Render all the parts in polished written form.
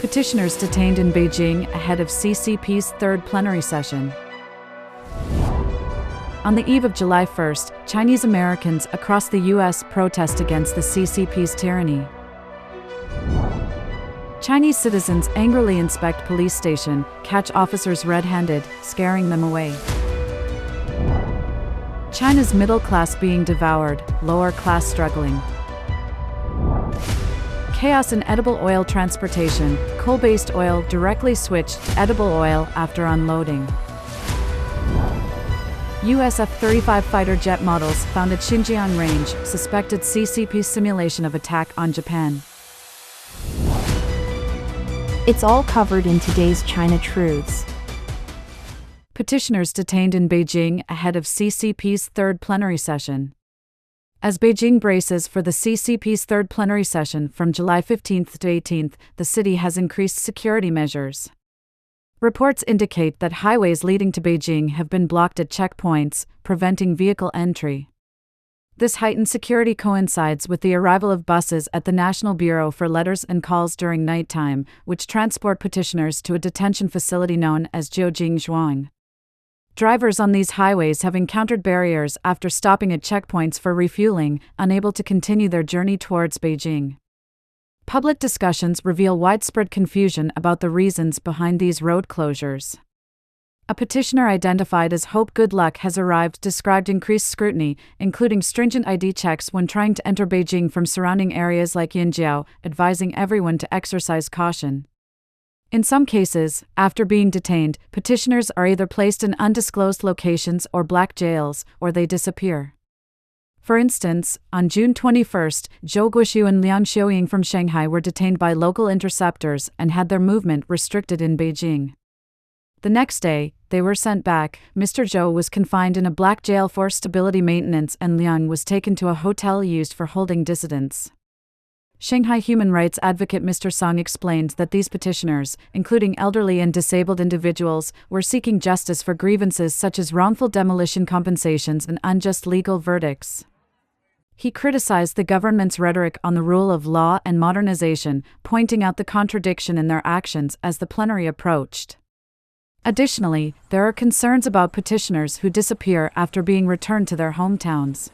Petitioners detained in Beijing ahead of CCP's third plenary session. On the eve of July 1st, Chinese Americans across the U.S. protest against the CCP's tyranny. Chinese citizens angrily inspect police station, catch officers red-handed, scaring them away. China's middle class being devoured, lower class struggling. Chaos in edible oil transportation, coal-based oil directly switched to edible oil after unloading. US F-35 fighter jet models found at Xinjiang range, suspected CCP simulation of attack on Japan. It's all covered in today's China Truths. Petitioners detained in Beijing ahead of CCP's third plenary session. As Beijing braces for the CCP's third plenary session from July 15th to 18th, the city has increased security measures. Reports indicate that highways leading to Beijing have been blocked at checkpoints, preventing vehicle entry. This heightened security coincides with the arrival of buses at the National Bureau for Letters and Calls during nighttime, which transport petitioners to a detention facility known as Xinjiang. Drivers on these highways have encountered barriers after stopping at checkpoints for refueling, unable to continue their journey towards Beijing. Public discussions reveal widespread confusion about the reasons behind these road closures. A petitioner identified as Hope Goodluck has arrived described increased scrutiny, including stringent ID checks when trying to enter Beijing from surrounding areas like Xinjiang, advising everyone to exercise caution. In some cases, after being detained, petitioners are either placed in undisclosed locations or black jails, or they disappear. For instance, on June 21st, Zhou Guoxiu and Liang Xiuying from Shanghai were detained by local interceptors and had their movement restricted in Beijing. The next day, they were sent back. Mr. Zhou was confined in a black jail for stability maintenance and Liang was taken to a hotel used for holding dissidents. Shanghai human rights advocate Mr. Song explained that these petitioners, including elderly and disabled individuals, were seeking justice for grievances such as wrongful demolition compensations and unjust legal verdicts. He criticized the government's rhetoric on the rule of law and modernization, pointing out the contradiction in their actions as the plenary approached. Additionally, there are concerns about petitioners who disappear after being returned to their hometowns.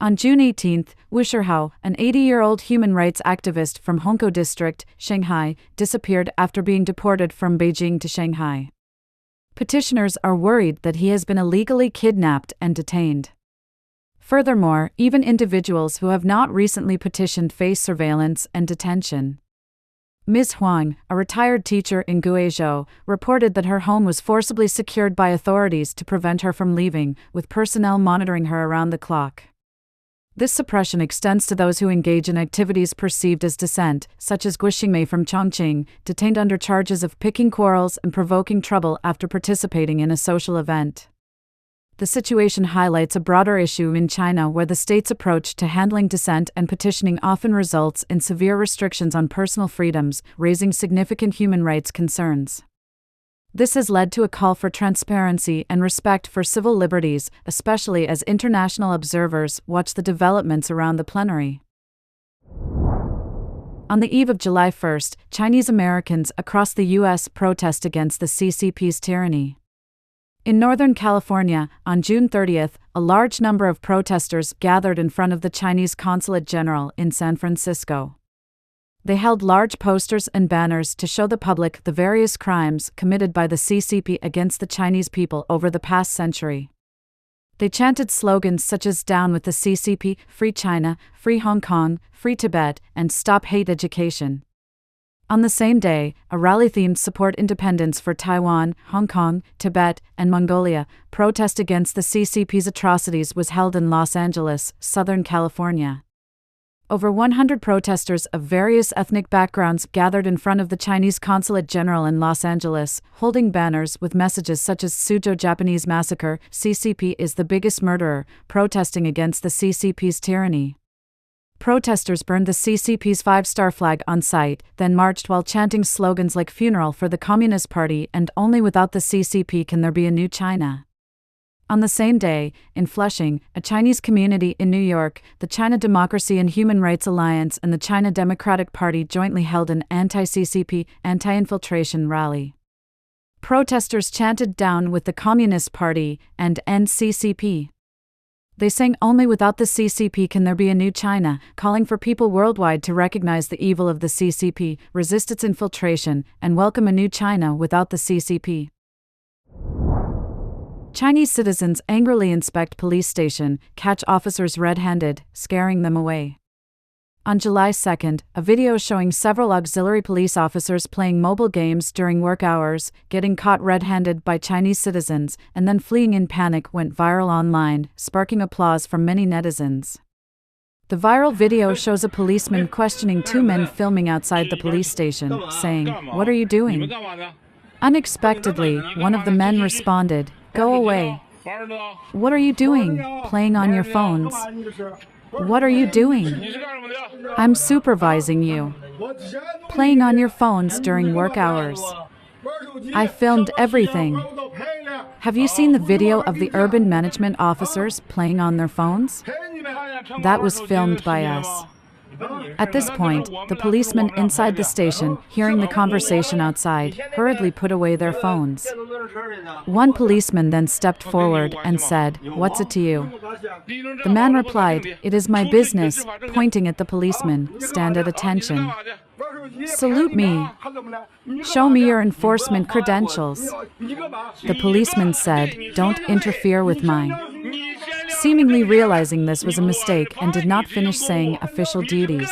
On June 18, Wu Shihao, an 80-year-old human rights activist from Hongkou District, Shanghai, disappeared after being deported from Beijing to Shanghai. Petitioners are worried that he has been illegally kidnapped and detained. Furthermore, even individuals who have not recently petitioned face surveillance and detention. Ms. Huang, a retired teacher in Guizhou, reported that her home was forcibly secured by authorities to prevent her from leaving, with personnel monitoring her around the clock. This suppression extends to those who engage in activities perceived as dissent, such as Guo Xingmei from Chongqing, detained under charges of picking quarrels and provoking trouble after participating in a social event. The situation highlights a broader issue in China where the state's approach to handling dissent and petitioning often results in severe restrictions on personal freedoms, raising significant human rights concerns. This has led to a call for transparency and respect for civil liberties, especially as international observers watch the developments around the plenary. On the eve of July 1st, Chinese Americans across the U.S. protest against the CCP's tyranny. In Northern California, on June 30th, a large number of protesters gathered in front of the Chinese Consulate General in San Francisco. They held large posters and banners to show the public the various crimes committed by the CCP against the Chinese people over the past century. They chanted slogans such as "Down with the CCP," "Free China," "Free Hong Kong," "Free Tibet," and "Stop Hate Education." On the same day, a rally themed Support Independence for Taiwan, Hong Kong, Tibet, and Mongolia, protest against the CCP's atrocities was held in Los Angeles, Southern California. Over 100 protesters of various ethnic backgrounds gathered in front of the Chinese Consulate General in Los Angeles, holding banners with messages such as "Suzhou Japanese Massacre," "CCP is the biggest murderer," protesting against the CCP's tyranny. Protesters burned the CCP's five-star flag on site, then marched while chanting slogans like "Funeral for the Communist Party" and "Only without the CCP can there be a new China." On the same day, in Flushing, a Chinese community in New York, the China Democracy and Human Rights Alliance and the China Democratic Party jointly held an anti-CCP, anti-infiltration rally. Protesters chanted "Down with the Communist Party" and "End CCP." They sang "Only without the CCP can there be a new China," calling for people worldwide to recognize the evil of the CCP, resist its infiltration, and welcome a new China without the CCP. Chinese citizens angrily inspect police station, catch officers red-handed, scaring them away. On July 2, a video showing several auxiliary police officers playing mobile games during work hours, getting caught red-handed by Chinese citizens, and then fleeing in panic went viral online, sparking applause from many netizens. The viral video shows a policeman questioning two men filming outside the police station, saying, "What are you doing?" Unexpectedly, one of the men responded, "Go away." "What are you doing? Playing on your phones." "What are you doing?" "I'm supervising you." "Playing on your phones during work hours." "I filmed everything." "Have you seen the video of the urban management officers playing on their phones?" "That was filmed by us." At this point, the policemen inside the station, hearing the conversation outside, hurriedly put away their phones. One policeman then stepped forward and said, "What's it to you?" The man replied, "It is my business," pointing at the policeman, "Stand at attention. Salute me. Show me your enforcement credentials." The policeman said, "Don't interfere with mine." Seemingly realizing this was a mistake and did not finish saying official duties.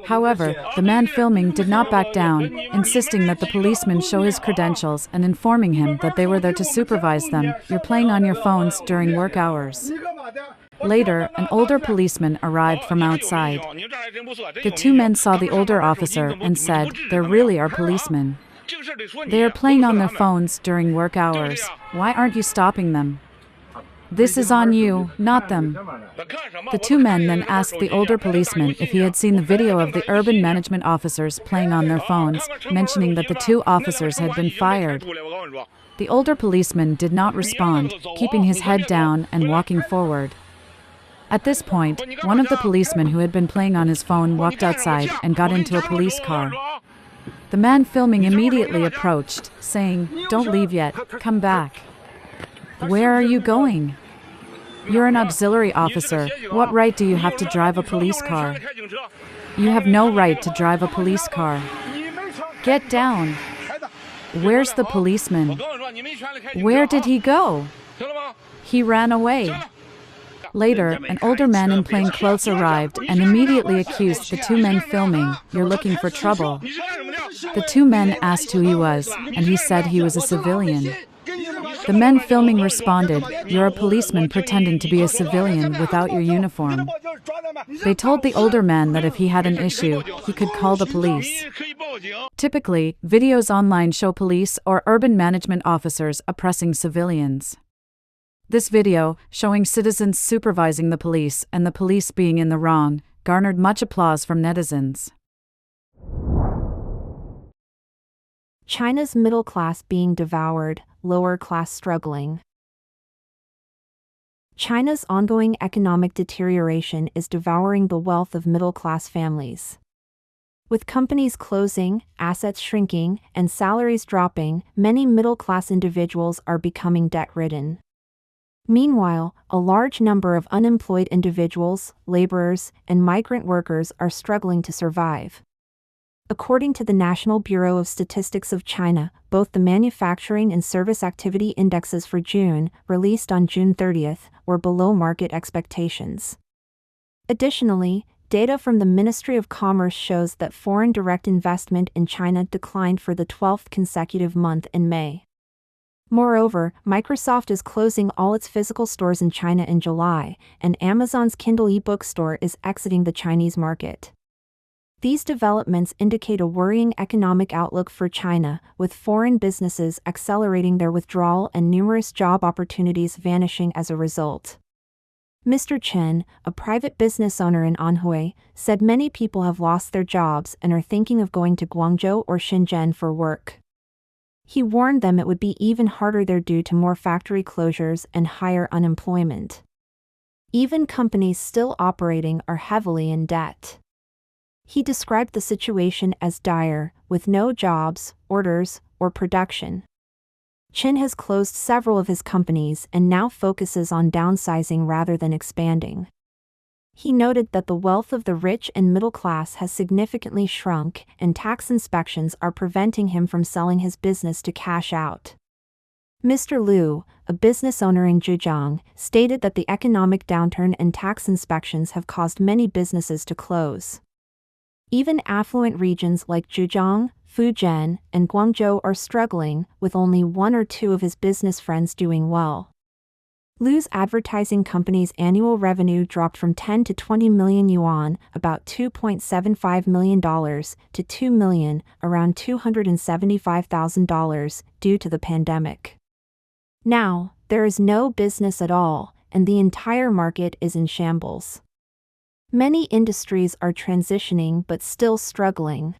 However, the man filming did not back down, insisting that the policeman show his credentials and informing him that they were there to supervise them. "You're playing on your phones during work hours." Later, an older policeman arrived from outside. The two men saw the older officer and said, "There really are policemen. They are playing on their phones during work hours. Why aren't you stopping them? This is on you, not them." The two men then asked the older policeman if he had seen the video of the urban management officers playing on their phones, mentioning that the two officers had been fired. The older policeman did not respond, keeping his head down and walking forward. At this point, one of the policemen who had been playing on his phone walked outside and got into a police car. The man filming immediately approached, saying, "Don't leave yet, come back." "Where are you going?" "You're an auxiliary officer. What right do you have to drive a police car?" "You have no right to drive a police car." "Get down." "Where's the policeman?" "Where did he go?" "He ran away." Later, an older man in plain clothes arrived and immediately accused the two men filming, "You're looking for trouble." The two men asked who he was, and he said he was a civilian. The men filming responded, "You're a policeman pretending to be a civilian without your uniform." They told the older man that if he had an issue, he could call the police. Typically, videos online show police or urban management officers oppressing civilians. This video, showing citizens supervising the police and the police being in the wrong, garnered much applause from netizens. China's middle class being devoured, lower class struggling. China's ongoing economic deterioration is devouring the wealth of middle-class families. With companies closing, assets shrinking, and salaries dropping, many middle-class individuals are becoming debt-ridden. Meanwhile, a large number of unemployed individuals, laborers, and migrant workers are struggling to survive. According to the National Bureau of Statistics of China, both the manufacturing and service activity indexes for June, released on June 30, were below market expectations. Additionally, data from the Ministry of Commerce shows that foreign direct investment in China declined for the 12th consecutive month in May. Moreover, Microsoft is closing all its physical stores in China in July, and Amazon's Kindle e-book store is exiting the Chinese market. These developments indicate a worrying economic outlook for China, with foreign businesses accelerating their withdrawal and numerous job opportunities vanishing as a result. Mr. Chen, a private business owner in Anhui, said many people have lost their jobs and are thinking of going to Guangzhou or Xinjiang for work. He warned them it would be even harder there due to more factory closures and higher unemployment. Even companies still operating are heavily in debt. He described the situation as dire, with no jobs, orders, or production. Qin has closed several of his companies and now focuses on downsizing rather than expanding. He noted that the wealth of the rich and middle class has significantly shrunk, and tax inspections are preventing him from selling his business to cash out. Mr. Liu, a business owner in Xinjiang, stated that the economic downturn and tax inspections have caused many businesses to close. Even affluent regions like Xinjiang, Fujian, and Guangzhou are struggling, with only one or two of his business friends doing well. Liu's advertising company's annual revenue dropped from 10 to 20 million yuan, about $2.75 million, to 2 million, around $275,000, due to the pandemic. Now, there is no business at all, and the entire market is in shambles. Many industries are transitioning but still struggling.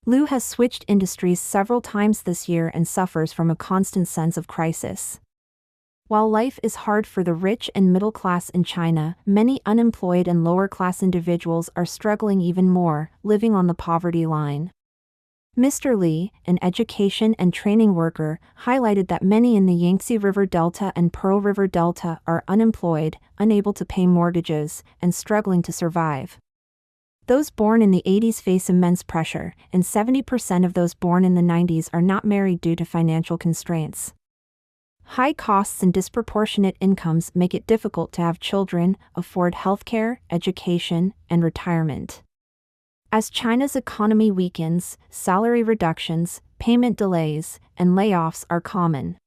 Liu has switched industries several times this year and suffers from a constant sense of crisis. While life is hard for the rich and middle class in China, many unemployed and lower-class individuals are struggling even more, living on the poverty line. Mr. Li, an education and training worker, highlighted that many in the Yangtze River Delta and Pearl River Delta are unemployed, unable to pay mortgages, and struggling to survive. Those born in the 80s face immense pressure, and 70% of those born in the 90s are not married due to financial constraints. High costs and disproportionate incomes make it difficult to have children, afford healthcare, education, and retirement. As China's economy weakens, salary reductions, payment delays, and layoffs are common.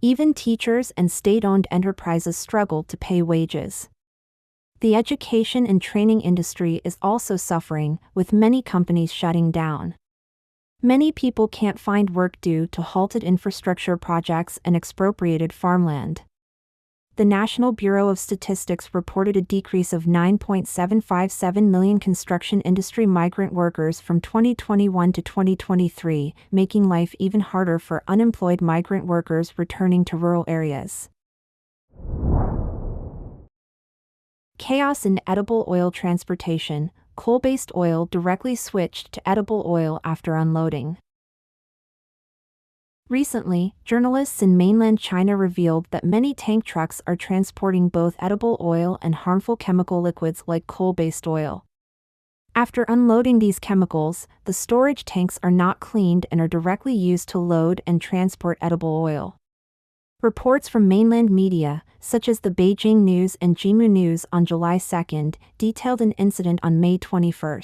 Even teachers and state-owned enterprises struggle to pay wages. The education and training industry is also suffering, with many companies shutting down. Many people can't find work due to halted infrastructure projects and expropriated farmland. The National Bureau of Statistics reported a decrease of 9.757 million construction industry migrant workers from 2021 to 2023, making life even harder for unemployed migrant workers returning to rural areas. Chaos in edible oil transportation. Coal-based oil directly switched to edible oil after unloading. Recently, journalists in mainland China revealed that many tank trucks are transporting both edible oil and harmful chemical liquids like coal-based oil. After unloading these chemicals, the storage tanks are not cleaned and are directly used to load and transport edible oil. Reports from mainland media, such as the Beijing News and Jimu News on July 2, detailed an incident on May 21.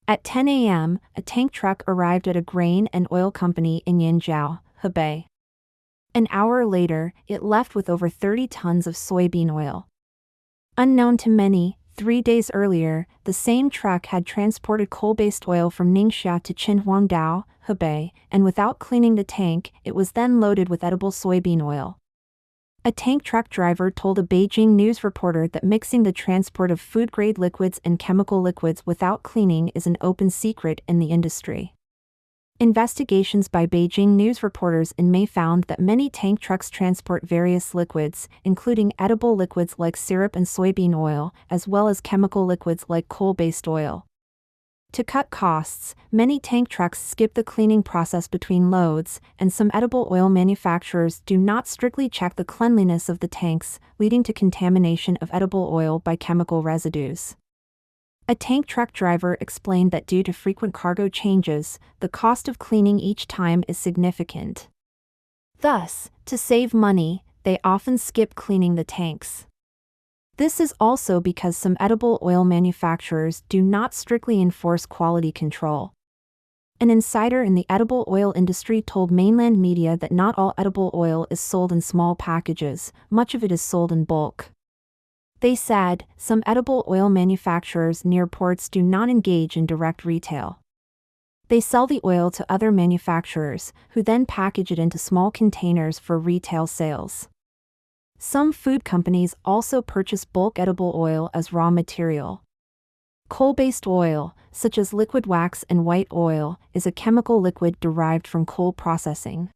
At 10 a.m., a tank truck arrived at a grain and oil company in Xinjiang, Hebei. An hour later, it left with over 30 tons of soybean oil. Unknown to many, 3 days earlier, the same truck had transported coal-based oil from Ningxia to Qinhuangdao, Hebei, and without cleaning the tank, it was then loaded with edible soybean oil. A tank truck driver told a Beijing news reporter that mixing the transport of food-grade liquids and chemical liquids without cleaning is an open secret in the industry. Investigations by Beijing news reporters in May found that many tank trucks transport various liquids, including edible liquids like syrup and soybean oil, as well as chemical liquids like coal-based oil. To cut costs, many tank trucks skip the cleaning process between loads, and some edible oil manufacturers do not strictly check the cleanliness of the tanks, leading to contamination of edible oil by chemical residues. A tank truck driver explained that due to frequent cargo changes, the cost of cleaning each time is significant. Thus, to save money, they often skip cleaning the tanks. This is also because some edible oil manufacturers do not strictly enforce quality control. An insider in the edible oil industry told mainland media that not all edible oil is sold in small packages, much of it is sold in bulk. They said, some edible oil manufacturers near ports do not engage in direct retail. They sell the oil to other manufacturers, who then package it into small containers for retail sales. Some food companies also purchase bulk edible oil as raw material. Coal-based oil, such as liquid wax and white oil, is a chemical liquid derived from coal processing.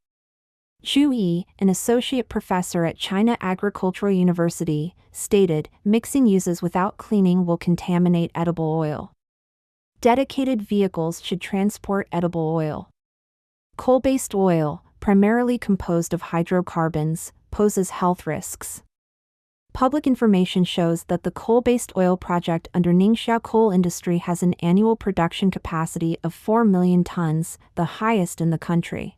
Zhu Yi, an associate professor at China Agricultural University, stated, "Mixing uses without cleaning will contaminate edible oil. Dedicated vehicles should transport edible oil." Coal-based oil, primarily composed of hydrocarbons, poses health risks. Public information shows that the coal-based oil project under Ningxia Coal Industry has an annual production capacity of 4 million tons, the highest in the country.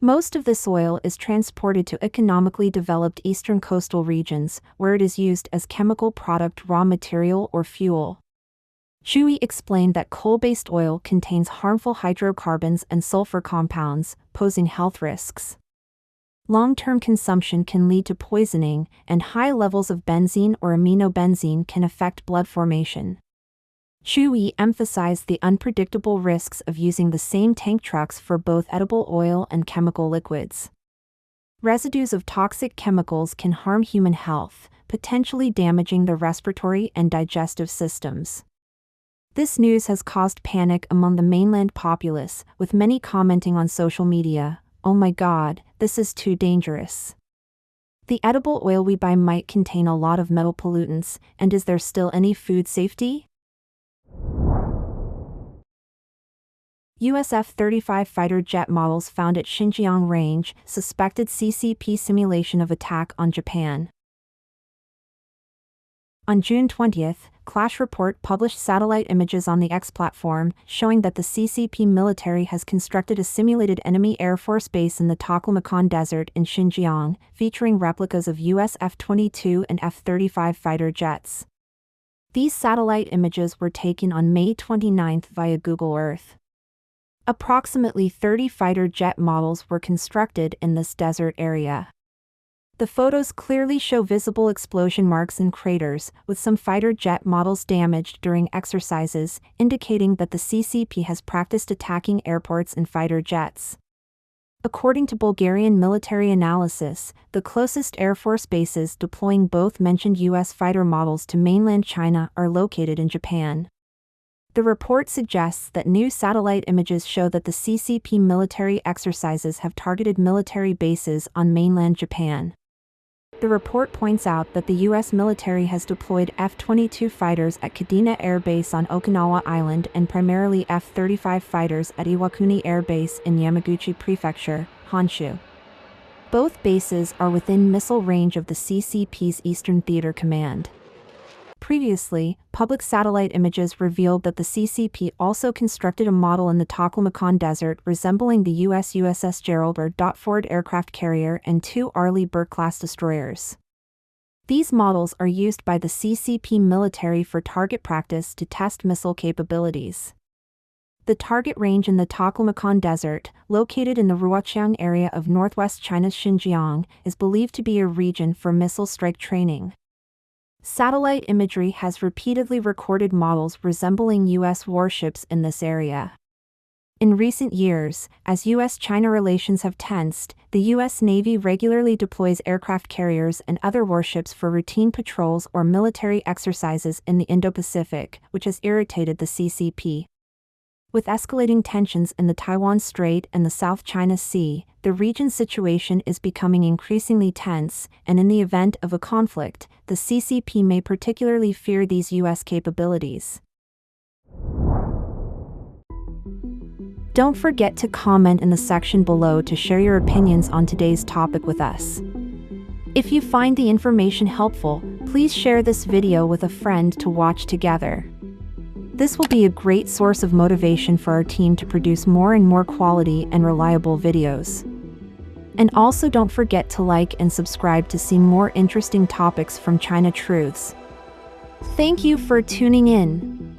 Most of this oil is transported to economically developed eastern coastal regions, where it is used as chemical product raw material or fuel. Zhu Yi explained that coal-based oil contains harmful hydrocarbons and sulfur compounds, posing health risks. Long-term consumption can lead to poisoning, and high levels of benzene or aminobenzene can affect blood formation. Zhu Yi emphasized the unpredictable risks of using the same tank trucks for both edible oil and chemical liquids. Residues of toxic chemicals can harm human health, potentially damaging the respiratory and digestive systems. This news has caused panic among the mainland populace, with many commenting on social media, "Oh my God, this is too dangerous. The edible oil we buy might contain a lot of metal pollutants, and is there still any food safety?" US F-35 fighter jet models found at Xinjiang range, suspected CCP simulation of attack on Japan. On June 20, Clash Report published satellite images on the X platform, showing that the CCP military has constructed a simulated enemy Air Force base in the Taklamakan Desert in Xinjiang, featuring replicas of US F-22 and F-35 fighter jets. These satellite images were taken on May 29 via Google Earth. Approximately 30 fighter jet models were constructed in this desert area. The photos clearly show visible explosion marks and craters, with some fighter jet models damaged during exercises, indicating that the CCP has practiced attacking airports and fighter jets. According to Bulgarian military analysis, the closest Air Force bases deploying both mentioned US fighter models to mainland China are located in Japan. The report suggests that new satellite images show that the CCP military exercises have targeted military bases on mainland Japan. The report points out that the US military has deployed F-22 fighters at Kadena Air Base on Okinawa Island and primarily F-35 fighters at Iwakuni Air Base in Yamaguchi Prefecture, Honshu. Both bases are within missile range of the CCP's Eastern Theater Command. Previously, public satellite images revealed that the CCP also constructed a model in the Taklamakan Desert resembling the US USS Gerald R. Ford aircraft carrier and two Arleigh Burke-class destroyers. These models are used by the CCP military for target practice to test missile capabilities. The target range in the Taklamakan Desert, located in the Ruoqiang area of northwest China's Xinjiang, is believed to be a region for missile strike training. Satellite imagery has repeatedly recorded models resembling US warships in this area. In recent years, as US-China relations have tensed, the US Navy regularly deploys aircraft carriers and other warships for routine patrols or military exercises in the Indo-Pacific, which has irritated the CCP. With escalating tensions in the Taiwan Strait and the South China Sea, the region's situation is becoming increasingly tense, and in the event of a conflict, the CCP may particularly fear these US capabilities. Don't forget to comment in the section below to share your opinions on today's topic with us. If you find the information helpful, please share this video with a friend to watch together. This will be a great source of motivation for our team to produce more and more quality and reliable videos. And also don't forget to like and subscribe to see more interesting topics from China Truths. Thank you for tuning in.